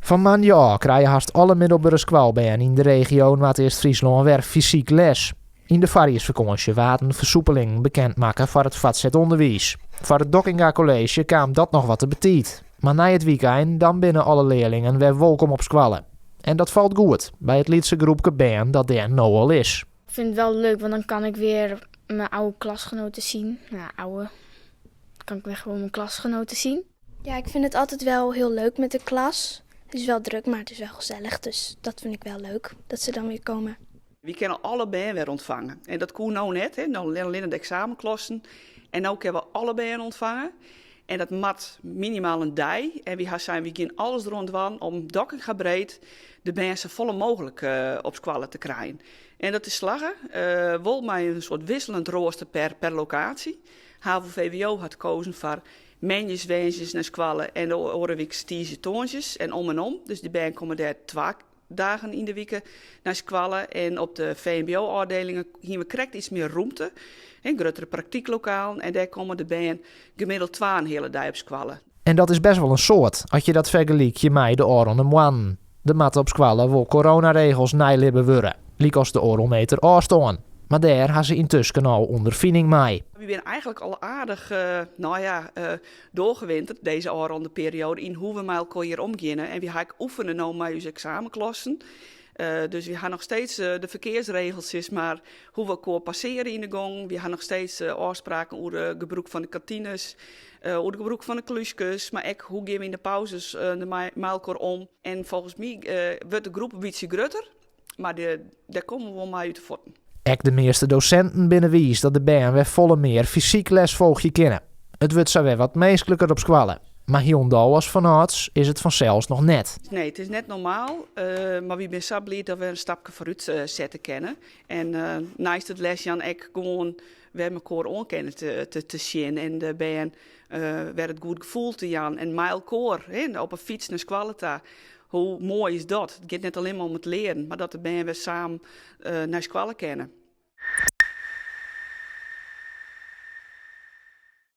Van maandag krijgen haast alle middelbare schoolbaan in de regio Noord-Eerst-Friesland weer fysiek les. In de variësvakantie waren versoepelingen bekendmaken voor het voortgezet onderwijs. Voor het Dockinga College kwam dat nog wat te betiet. Maar na het weekend dan binnen alle leerlingen weer welkom op school. En dat valt goed bij het Lietse groepje band dat daar nou al is. Ik vind het wel leuk, want dan kan ik weer mijn oude klasgenoten zien. Kan ik weer gewoon mijn klasgenoten zien. Ja, ik vind het altijd wel heel leuk met de klas. Het is wel druk, maar het is wel gezellig. Dus dat vind ik wel leuk, dat ze dan weer komen. We kunnen alle bijen weer ontvangen. En dat kon nou net, hè. Nou alleen de examenklassen. En nu kunnen we alle bijen ontvangen. En dat mat minimaal een dij. En we gaan alles rondwan om Dockinga breed de bijen zo volle mogelijk op school te krijgen. En dat is slaggen. Wel met een soort wisselend rooster per locatie. HAVO-VWO had gekozen voor menjes, wensjes naar scholen en de orenweek stieze toontjes en om. Dus de bijen komen daar 2 dagen in de week naar scholen. En op de VMBO-afdelingen hier we krijgt iets meer ruimte. Een grotere praktijklokaal. En daar komen de bijen gemiddeld 2 een hele dag op scholen. En dat is best wel een soort, als je dat vergelijkt met de oren en man. De mat op school wil coronaregels nijlibben worden. Liek als de orometer afstaan. Maar daar hebben ze intussen al ondervinding mee. We zijn eigenlijk al aardig doorgewinterd deze ronde periode in hoe we met elkaar hier omgaan. En we gaan oefenen nou met onze examenklassen. Dus we gaan nog steeds de verkeersregels, maar hoe we elkaar passeren in de gang. We gaan nog steeds afspraken over het gebruik van de kantines, over het gebruik van de klusjes. Maar ook hoe gaan we in de pauzes met elkaar om. En volgens mij wordt de groep een beetje groter, maar daar komen we wel mee uit de voeten. Ook de meeste docenten binnenwijs dat de baan weer volle meer fysiek lesvolgje kennen. Het wordt zo weer wat meestelijker op scholen. Maar hierondal als vanouds is het vanzelfs nog net. Nee, het is net normaal, maar we zijn zo blij dat we een stapje vooruit zetten kennen. En naast het lesje aan ik gewoon weer elkaar aankennen te zien. En de baan werd het goed gevoel te Jan en met elkaar op een fiets naar scholen te. Hoe mooi is dat? Het gaat net alleen maar om het leren, maar dat de band weer samen naar scholen kennen.